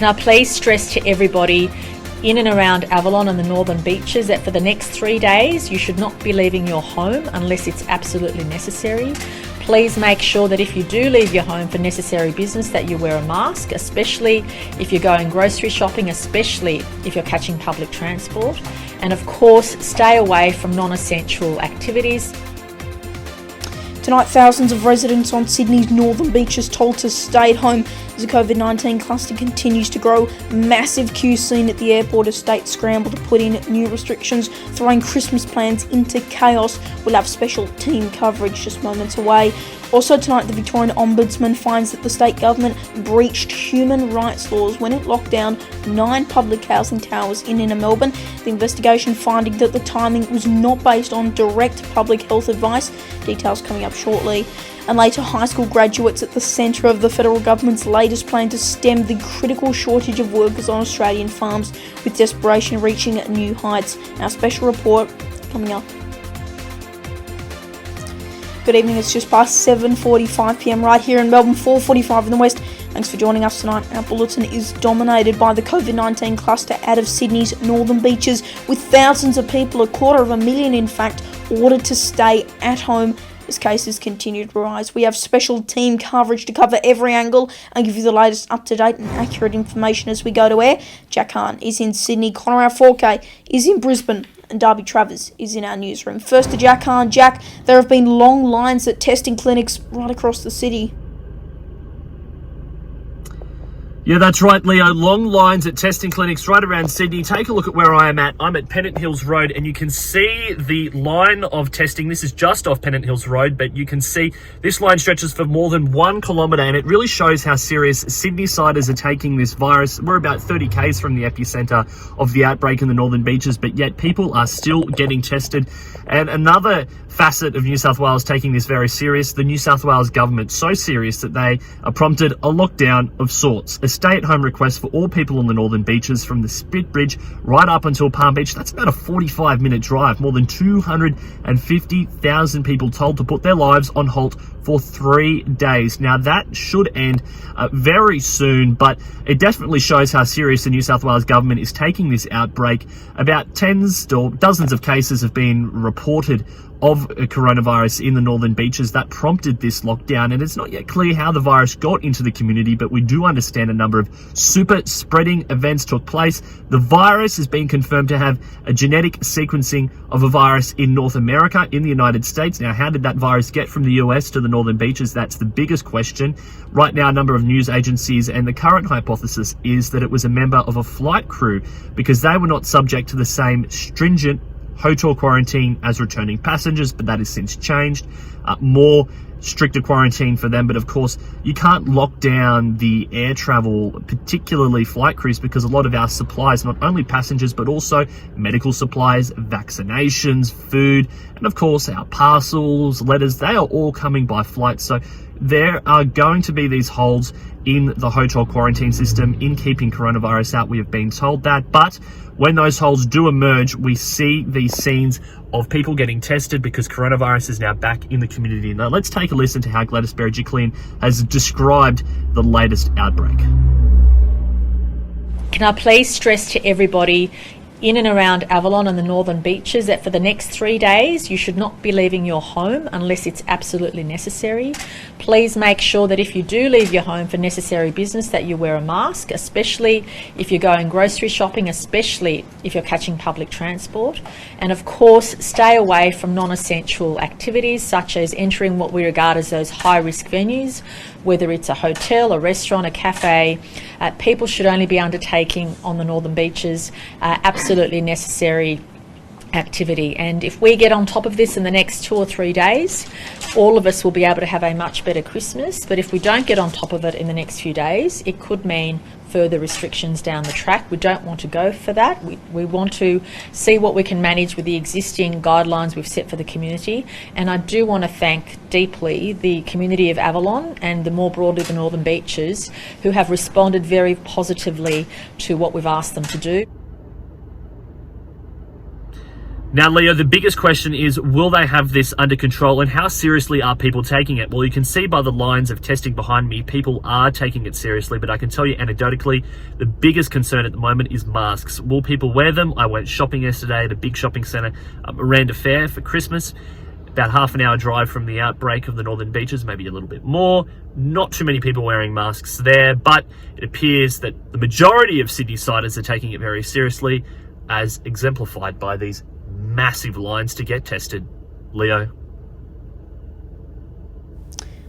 Can I please stress to everybody in and around Avalon and the northern beaches that for the next 3 days you should not be leaving your home unless it's absolutely necessary. Please make sure that if you do leave your home for necessary business that you wear a mask, especially if you're going grocery shopping, especially if you're catching public transport. And of course, stay away from non-essential activities. Tonight, thousands of residents on Sydney's northern beaches told to stay at home as the COVID-19 cluster continues to grow. Massive queues seen at the airport as states scramble to put in new restrictions, throwing Christmas plans into chaos. We'll have special team coverage just moments away. Also tonight, the Victorian Ombudsman finds that the state government breached human rights laws when it locked down 9 public housing towers in inner Melbourne. The investigation finding that the timing was not based on direct public health advice. Details coming up shortly. And later, high school graduates at the centre of the federal government's latest plan to stem the critical shortage of workers on Australian farms, with desperation reaching new heights. Our special report coming up. Good evening, it's just past 7:45pm right here in Melbourne, 4:45 in the west. Thanks for joining us tonight. Our bulletin is dominated by the COVID-19 cluster out of Sydney's northern beaches, with thousands of people, 250,000 in fact, ordered to stay at home as cases continue to rise. We have special team coverage to cover every angle and give you the latest up-to-date and accurate information as we go to air. Jack Hahn is in Sydney, Connor our 4K is in Brisbane, and Darby Travers is in our newsroom. First to Jack Hahn. Jack, there have been long lines at testing clinics right across the city. Yeah, that's right, Leo. Long lines at testing clinics right around Sydney. Take a look at where I am at. I'm at Pennant Hills Road, and you can see the line of testing. This is just off Pennant Hills Road, but you can see this line stretches for more than 1 kilometre, and it really shows how serious Sydney-siders are taking this virus. We're about 30 k's from the epicentre of the outbreak in the northern beaches, but yet people are still getting tested. And another facet of New South Wales taking this very serious, the New South Wales government, so serious that they prompted a lockdown of sorts. A stay-at-home request for all people on the northern beaches from the Spit Bridge right up until Palm Beach. That's about a 45-minute drive. More than 250,000 people told to put their lives on halt for 3 days. Now, that should end very soon, but it definitely shows how serious the New South Wales government is taking this outbreak. About tens or dozens of cases have been reported of coronavirus in the northern beaches that prompted this lockdown, and it's not yet clear how the virus got into the community, but we do understand a number of super spreading events took place. The virus has been confirmed to have a genetic sequencing of a virus in North America, in the United States. Now, how did that virus get from the US to the northern beaches? That's the biggest question. Right now, a number of news agencies, and the current hypothesis is that it was a member of a flight crew, because they were not subject to the same stringent hotel quarantine as returning passengers, but that has since changed. More stricter quarantine for them, but of course you can't lock down the air travel, particularly flight crews, because a lot of our supplies, not only passengers but also medical supplies, vaccinations, food, and of course our parcels, letters, they are all coming by flight. So there are going to be these holes in the hotel quarantine system in keeping coronavirus out. We have been told that, but when those holes do emerge, we see these scenes of people getting tested because coronavirus is now back in the community. Now, let's take a listen to how Gladys Berejiklian has described the latest outbreak. Can I please stress to everybody in and around Avalon and the northern beaches that for the next 3 days you should not be leaving your home unless it's absolutely necessary. Please make sure that if you do leave your home for necessary business that you wear a mask, especially if you're going grocery shopping, especially if you're catching public transport. And of course, stay away from non-essential activities such as entering what we regard as those high-risk venues, whether it's a hotel, a restaurant, a cafe. People should only be undertaking on the northern beaches absolutely necessary activity. And if we get on top of this in the next 2 or 3 days, all of us will be able to have a much better Christmas. But if we don't get on top of it in the next few days, it could mean further restrictions down the track. We don't want to go for that. We want to see what we can manage with the existing guidelines we've set for the community. And I do want to thank deeply the community of Avalon and the more broadly the northern beaches who have responded very positively to what we've asked them to do. Now, Leo, the biggest question is, will they have this under control and how seriously are people taking it? Well, you can see by the lines of testing behind me, people are taking it seriously, but I can tell you anecdotally, the biggest concern at the moment is masks. Will people wear them? I went shopping yesterday at a big shopping centre, Miranda Fair for Christmas, about half an hour drive from the outbreak of the Northern Beaches, maybe a little bit more. Not too many people wearing masks there, but it appears that the majority of Sydney-siders are taking it very seriously, as exemplified by these massive lines to get tested. Leo.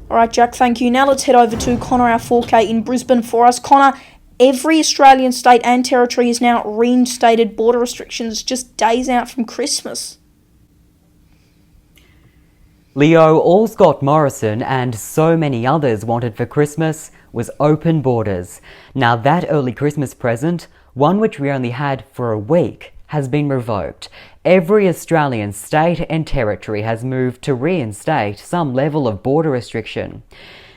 Alright, Jack, thank you. Now let's head over to Connor, our 4K in Brisbane for us. Connor, every Australian state and territory has now reinstated border restrictions just days out from Christmas. Leo, all Scott Morrison and so many others wanted for Christmas was open borders. Now that early Christmas present, one which we only had for a week, has been revoked. Every Australian state and territory has moved to reinstate some level of border restriction.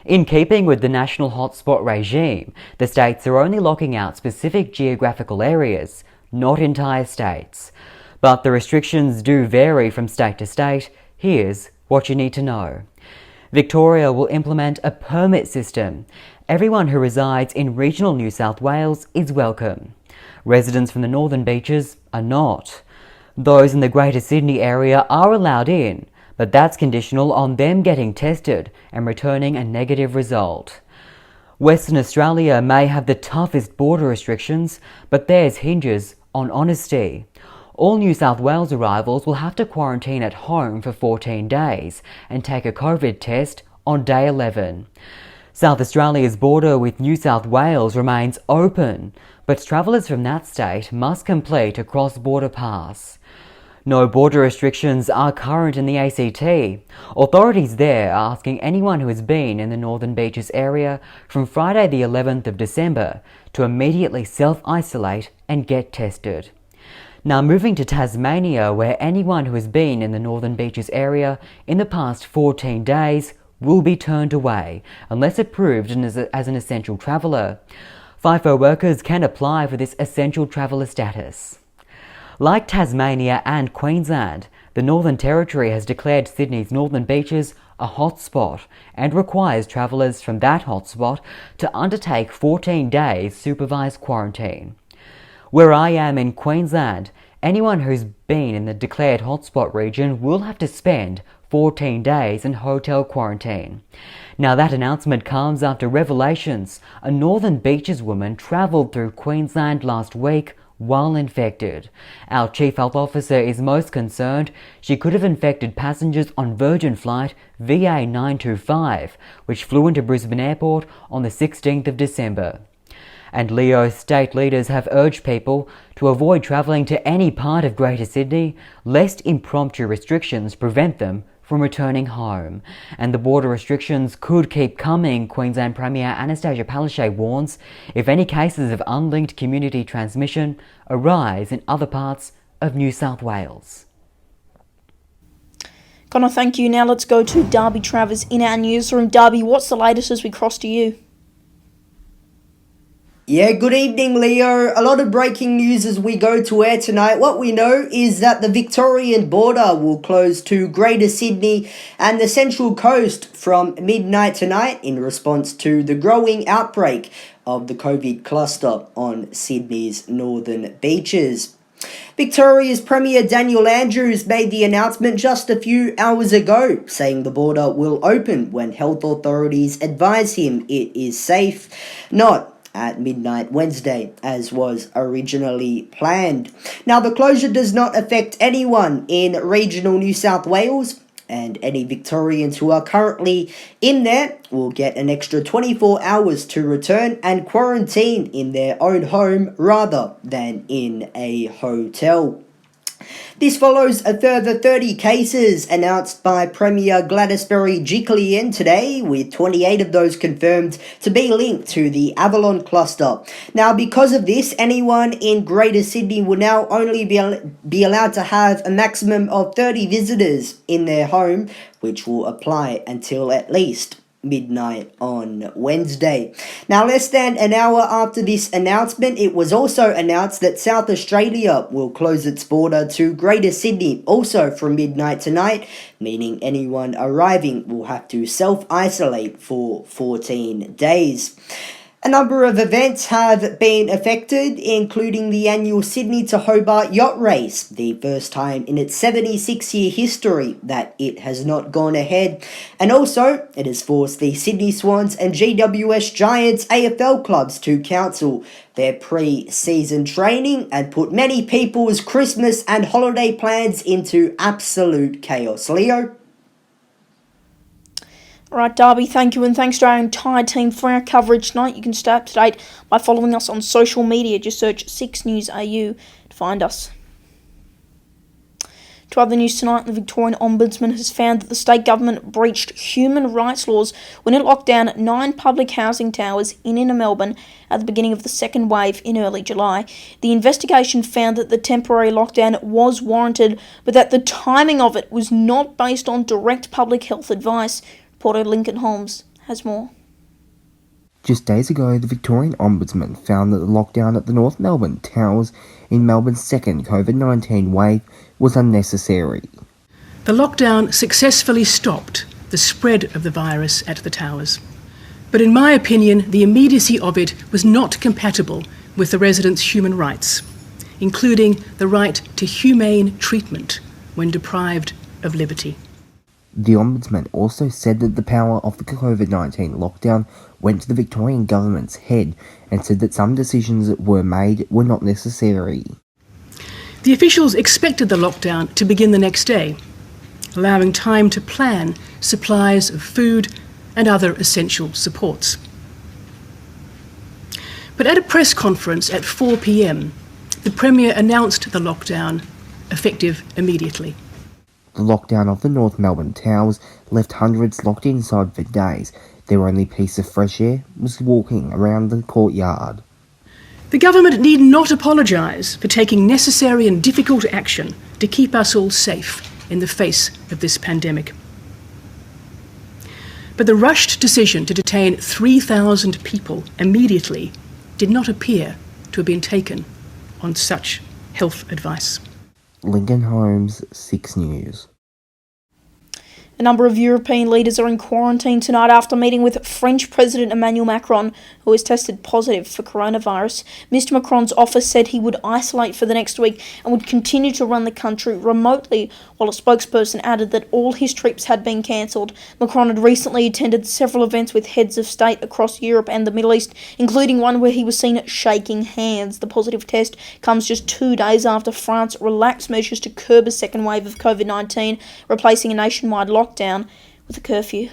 In keeping with the national hotspot regime, the states are only locking out specific geographical areas, not entire states. But the restrictions do vary from state to state. Here's what you need to know. Victoria will implement a permit system. Everyone who resides in regional New South Wales is welcome. Residents from the Northern Beaches are not. Those in the Greater Sydney area are allowed in, but that's conditional on them getting tested and returning a negative result. Western Australia may have the toughest border restrictions, but theirs hinges on honesty. All New South Wales arrivals will have to quarantine at home for 14 days and take a COVID test on day 11. South Australia's border with New South Wales remains open, but travellers from that state must complete a cross-border pass. No border restrictions are current in the ACT. Authorities there are asking anyone who has been in the Northern Beaches area from Friday the 11th of December to immediately self-isolate and get tested. Now moving to Tasmania, where anyone who has been in the Northern Beaches area in the past 14 days will be turned away unless approved as an essential traveller. FIFO workers can apply for this essential traveller status. Like Tasmania and Queensland, the Northern Territory has declared Sydney's Northern Beaches a hotspot and requires travellers from that hotspot to undertake 14 days supervised quarantine. Where I am in Queensland, anyone who's been in the declared hotspot region will have to spend 14 days in hotel quarantine. Now that announcement comes after revelations. A Northern Beaches woman travelled through Queensland last week while infected. Our Chief Health Officer is most concerned she could have infected passengers on Virgin flight VA925, which flew into Brisbane Airport on the 16th of December. And Leo, state leaders have urged people to avoid travelling to any part of Greater Sydney, lest impromptu restrictions prevent them from returning home. And the border restrictions could keep coming, Queensland Premier Anastasia Palaszczuk warns, if any cases of unlinked community transmission arise in other parts of New South Wales. Connor, thank you. Now let's go to Darby Travers in our newsroom. Darby, what's the latest as we cross to you? Yeah, good evening, Leo. A lot of breaking news as we go to air tonight. What we know is that the Victorian border will close to Greater Sydney and the Central Coast from midnight tonight in response to the growing outbreak of the COVID cluster on Sydney's Northern Beaches. Victoria's Premier Daniel Andrews made the announcement just a few hours ago, saying the border will open when health authorities advise him it is safe, not at midnight Wednesday, as was originally planned. Now, the closure does not affect anyone in regional New South Wales, and any Victorians who are currently in there will get an extra 24 hours to return and quarantine in their own home rather than in a hotel. This follows a further 30 cases announced by Premier Gladys Berejiklian today, with 28 of those confirmed to be linked to the Avalon cluster. Now, because of this, anyone in Greater Sydney will now only be allowed to have a maximum of 30 visitors in their home, which will apply until at least midnight on Wednesday. Now, less than an hour after this announcement, it was also announced that South Australia will close its border to Greater Sydney also from midnight tonight, meaning anyone arriving will have to self-isolate for 14 days. A number of events have been affected, including the annual Sydney to Hobart yacht race, the first time in its 76-year history that it has not gone ahead. And also, it has forced the Sydney Swans and GWS Giants AFL clubs to cancel their pre-season training and put many people's Christmas and holiday plans into absolute chaos. Leo? Alright, Darby, thank you, and thanks to our entire team for our coverage tonight. You can stay up to date by following us on social media. Just search 6NewsAU to find us. To other news tonight, the Victorian Ombudsman has found that the state government breached human rights laws when it locked down 9 public housing towers in inner Melbourne at the beginning of the second wave in early July. The investigation found that the temporary lockdown was warranted, but that the timing of it was not based on direct public health advice. Reporter Lincoln Holmes has more. Just days ago, the Victorian Ombudsman found that the lockdown at the North Melbourne towers in Melbourne's second COVID-19 wave was unnecessary. The lockdown successfully stopped the spread of the virus at the towers. But in my opinion, the immediacy of it was not compatible with the residents' human rights, including the right to humane treatment when deprived of liberty. The Ombudsman also said that the power of the COVID-19 lockdown went to the Victorian government's head and said that some decisions that were made were not necessary. The officials expected the lockdown to begin the next day, allowing time to plan supplies of food and other essential supports. But at a press conference at 4 p.m, the Premier announced the lockdown, effective immediately. The lockdown of the North Melbourne towers left hundreds locked inside for days. Their only piece of fresh air was walking around the courtyard. The government need not apologise for taking necessary and difficult action to keep us all safe in the face of this pandemic. But the rushed decision to detain 3,000 people immediately did not appear to have been taken on such health advice. Lincoln Holmes, 6 News. A number of European leaders are in quarantine tonight after meeting with French President Emmanuel Macron, who has tested positive for coronavirus. Mr. Macron's office said he would isolate for the next week and would continue to run the country remotely, while a spokesperson added that all his trips had been cancelled. Macron had recently attended several events with heads of state across Europe and the Middle East, including one where he was seen shaking hands. The positive test comes just 2 days after France relaxed measures to curb a second wave of COVID-19, replacing a nationwide lockdown with a curfew.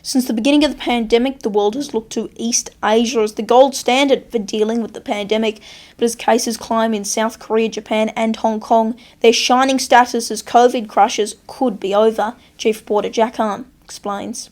Since the beginning of the pandemic, the world has looked to East Asia as the gold standard for dealing with the pandemic. But as cases climb in South Korea, Japan and Hong Kong, their shining status as COVID crushes could be over. Chief reporter Jack Hahn explains.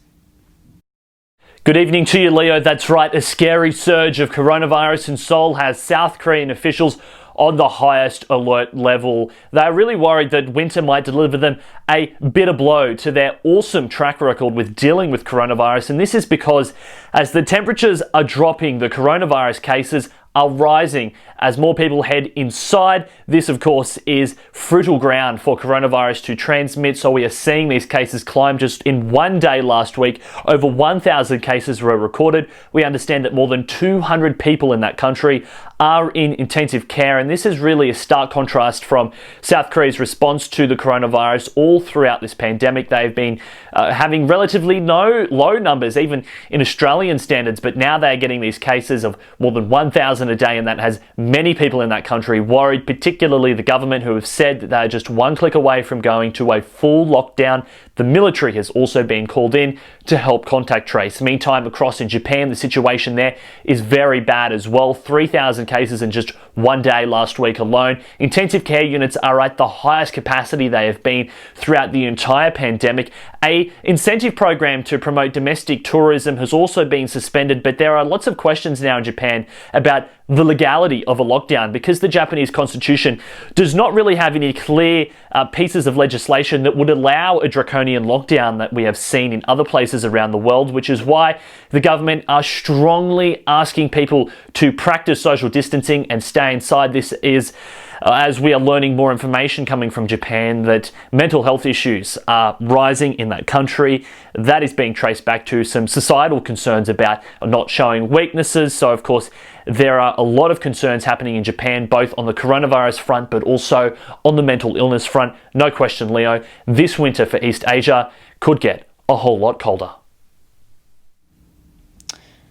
Good evening to you, Leo. That's right, a scary surge of coronavirus in Seoul has South Korean officials on the highest alert level. They're really worried that winter might deliver them a bitter blow to their awesome track record with dealing with coronavirus. And this is because as the temperatures are dropping, the coronavirus cases are rising as more people head inside. This, of course, is fertile ground for coronavirus to transmit. So we are seeing these cases climb. Just in one day last week, over 1,000 cases were recorded. We understand that more than 200 people in that country are in intensive care. And this is really a stark contrast from South Korea's response to the coronavirus all throughout this pandemic. They've been having relatively low numbers, even in Australian standards, but now they're getting these cases of more than 1,000 a day, and that has many people in that country worried, particularly the government, who have said that they're just one click away from going to a full lockdown. The military has also been called in to help contact trace. Meantime, across in Japan, the situation there is very bad as well. 3,000 cases in just one day last week alone. Intensive care units are at the highest capacity they have been throughout the entire pandemic, A incentive program to promote domestic tourism has also been suspended, but there are lots of questions now in Japan about the legality of a lockdown because the Japanese constitution does not really have any clear pieces of legislation that would allow a draconian lockdown that we have seen in other places around the world, which is why the government are strongly asking people to practice social distancing and stay inside. This is as we are learning more information coming from Japan that mental health issues are rising in that country. That is being traced back to some societal concerns about not showing weaknesses. So, of course, there are a lot of concerns happening in Japan, both on the coronavirus front, but also on the mental illness front. No question, Leo, this winter for East Asia could get a whole lot colder.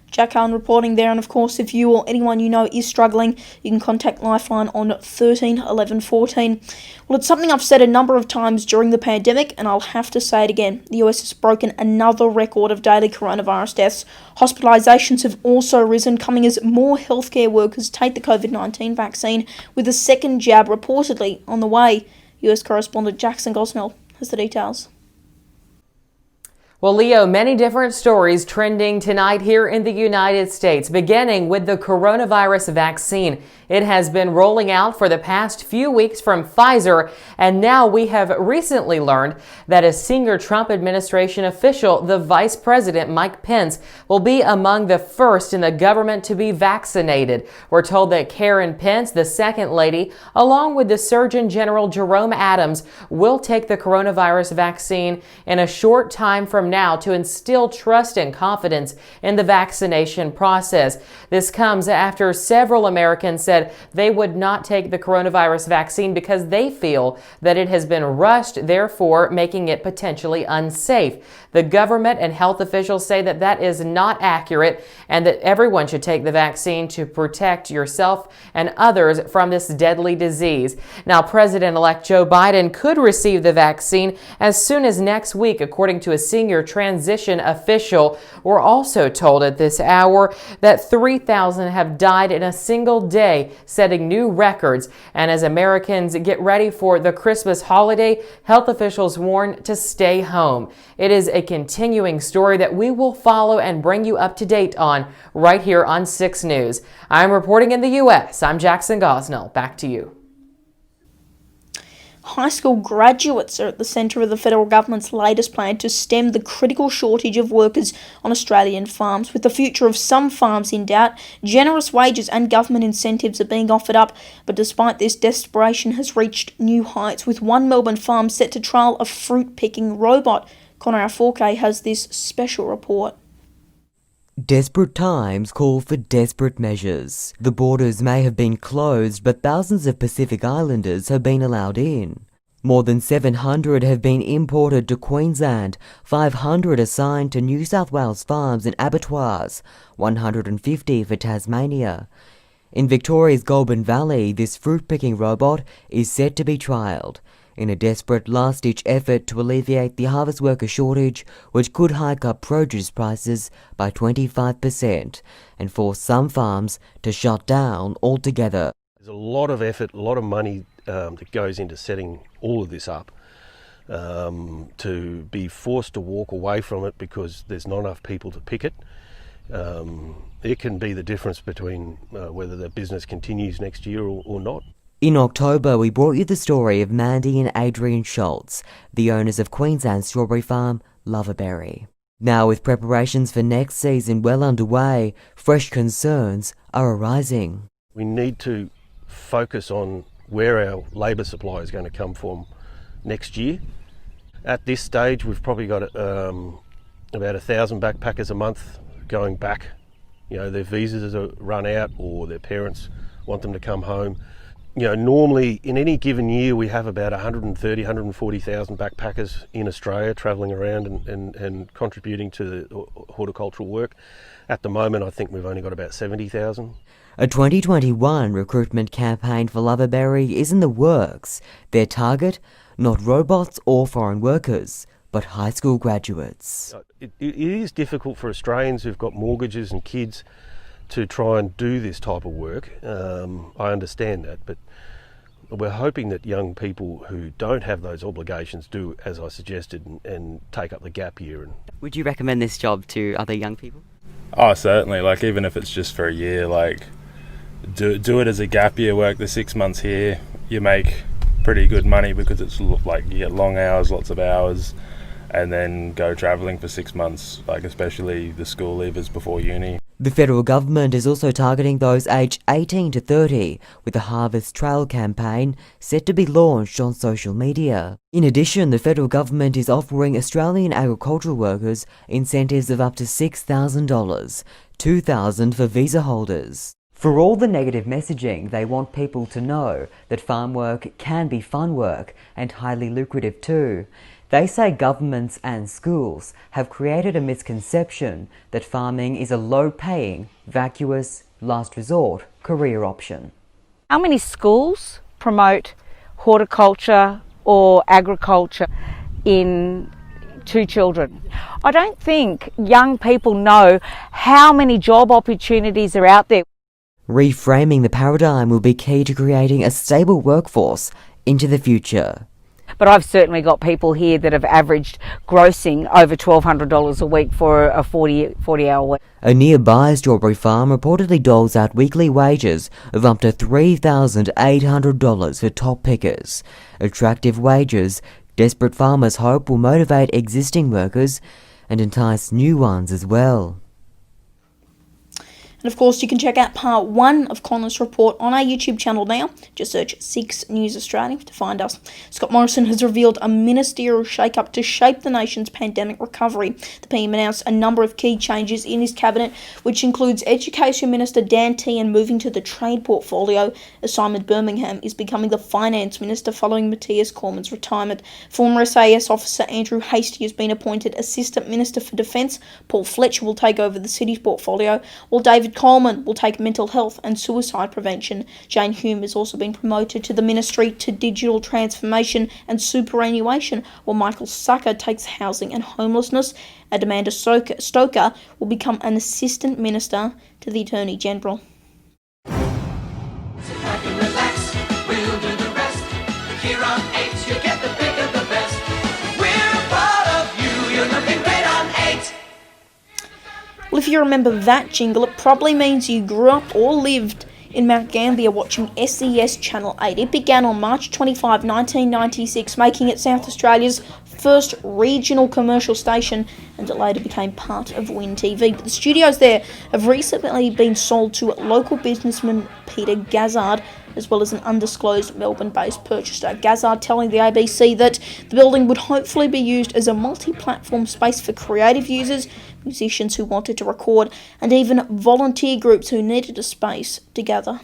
Jack Allen reporting there, and of course if you or anyone you know is struggling, you can contact Lifeline on 13 11 14. Well, it's something I've said a number of times during the pandemic, and I'll have to say it again. The US has broken another record of daily coronavirus deaths. Hospitalisations have also risen, coming as more healthcare workers take the COVID-19 vaccine, with a second jab reportedly on the way. US correspondent Jackson Gosnell has the details. Well, Leo, many different stories trending tonight here in the United States, beginning with the coronavirus vaccine. It has been rolling out for the past few weeks from Pfizer, and now we have recently learned that a senior Trump administration official, the Vice President Mike Pence, will be among the first in the government to be vaccinated. We're told that Karen Pence, the second lady, along with the Surgeon General Jerome Adams, will take the coronavirus vaccine in a short time from now to instill trust and confidence in the vaccination process. This comes after several Americans said they would not take the coronavirus vaccine because they feel that it has been rushed, therefore making it potentially unsafe. The government and health officials say that that is not accurate and that everyone should take the vaccine to protect yourself and others from this deadly disease. Now, President-elect Joe Biden could receive the vaccine as soon as next week, according to a senior transition official. We're also told at this hour that 3,000 have died in a single day, setting new records. And as Americans get ready for the Christmas holiday, health officials warn to stay home. It is a continuing story that we will follow and bring you up to date on right here on 6 News. I'm reporting in the U.S. I'm Jackson Gosnell. Back to you. High school graduates are at the centre of the federal government's latest plan to stem the critical shortage of workers on Australian farms. With the future of some farms in doubt, generous wages and government incentives are being offered up. But despite this, desperation has reached new heights, with one Melbourne farm set to trial a fruit-picking robot. Connor Alforque has this special report. Desperate times call for desperate measures. The borders may have been closed, but thousands of Pacific Islanders have been allowed in. More than 700 have been imported to Queensland, 500 assigned to New South Wales farms and abattoirs, 150 for Tasmania. In Victoria's Goulburn Valley, this fruit-picking robot is set to be trialled, in a desperate last-ditch effort to alleviate the harvest worker shortage, which could hike up produce prices by 25% and force some farms to shut down altogether. There's a lot of effort, a lot of money that goes into setting all of this up. To be forced to walk away from it because there's not enough people to pick it, it can be the difference between whether the business continues next year or not. In October, we brought you the story of Mandy and Adrian Schultz, the owners of Queensland's strawberry farm, Loverberry. Now, with preparations for next season well underway, fresh concerns are arising. We need to focus on where our labour supply is going to come from next year. At this stage, we've probably got about 1,000 backpackers a month going back. You know, their visas are run out or their parents want them to come home. You know, normally in any given year we have about 130, 140,000 backpackers in Australia travelling around and contributing to the horticultural work. At the moment, I think we've only got about 70,000. A 2021 recruitment campaign for Loverberry is in the works. Their target, not robots or foreign workers, but high school graduates. It is difficult for Australians who've got mortgages and kids to try and do this type of work. I understand that, but we're hoping that young people who don't have those obligations do, as I suggested, and take up the gap year. And Would you recommend this job to other young people? Oh, certainly. Like, even if it's just for a year, like, do it as a gap year, work the 6 months here. You make pretty good money because it's like you get long hours, lots of hours, and then go travelling for 6 months, like especially the school leavers before uni. The federal government is also targeting those aged 18 to 30 with the Harvest Trail campaign set to be launched on social media. In addition, the federal government is offering Australian agricultural workers incentives of up to $6,000, $2,000 for visa holders. For all the negative messaging, they want people to know that farm work can be fun work and highly lucrative too. They say governments and schools have created a misconception that farming is a low-paying, vacuous, last resort career option. How many schools promote horticulture or agriculture to children? I don't think young people know how many job opportunities are out there. Reframing the paradigm will be key to creating a stable workforce into the future. But I've certainly got people here that have averaged grossing over $1,200 a week for a 40-hour week. A nearby strawberry farm reportedly doles out weekly wages of up to $3,800 for top pickers. Attractive wages, desperate farmers hope will motivate existing workers and entice new ones as well. And of course, you can check out part 1 of Connor's report on our YouTube channel now. Just search 6 News Australia to find us. Scott Morrison has revealed a ministerial shake-up to shape the nation's pandemic recovery. The PM announced a number of key changes in his cabinet, which includes Education Minister Dan Tehan moving to the trade portfolio, as Simon Birmingham is becoming the Finance Minister following Matthias Cormann's retirement. Former SAS officer Andrew Hastie has been appointed Assistant Minister for Defence. Paul Fletcher will take over the City's portfolio, while David Coleman will take mental health and suicide prevention. Jane Hume has also been promoted to the Ministry to Digital Transformation and Superannuation, while Michael Sucker takes housing and homelessness, and Amanda Stoker will become an Assistant Minister to the Attorney General. Sit back and relax, we'll do the rest. Here on 8, you get the pick of the best. We're a part of you, you're looking great on 8. Well, if you remember that jingle, it probably means you grew up or lived in Mount Gambier watching SES Channel 8. It began on March 25, 1996, making it South Australia's first regional commercial station, and it later became part of Win TV. But the studios there have recently been sold to local businessman Peter Gazzard, as well as an undisclosed Melbourne-based purchaser. Gazzard telling the ABC that the building would hopefully be used as a multi-platform space for creative users, musicians who wanted to record, and even volunteer groups who needed a space to gather.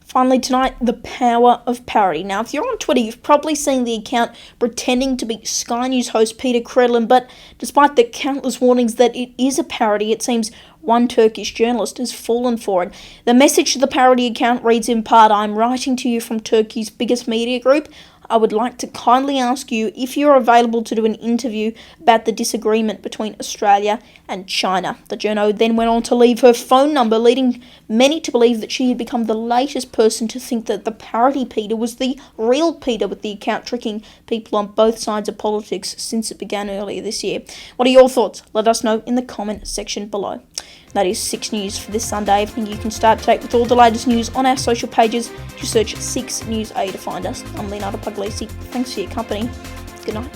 Finally tonight, the power of parody. Now, if you're on Twitter, you've probably seen the account pretending to be Sky News host Peter Credlin, but despite the countless warnings that it is a parody, it seems one Turkish journalist has fallen for it. The message to the parody account reads in part, "I'm writing to you from Turkey's biggest media group. I would like to kindly ask you if you're available to do an interview about the disagreement between Australia and China." The journo then went on to leave her phone number, leading many to believe that she had become the latest person to think that the parody Peter was the real Peter, with the account tricking people on both sides of politics since it began earlier this year. What are your thoughts? Let us know in the comment section below. That is 6 News for this Sunday evening. You can stay up to date with all the latest news on our social pages. Just search 6 News A to find us. I'm Leonardo Puglisi. Thanks for your company. Good night.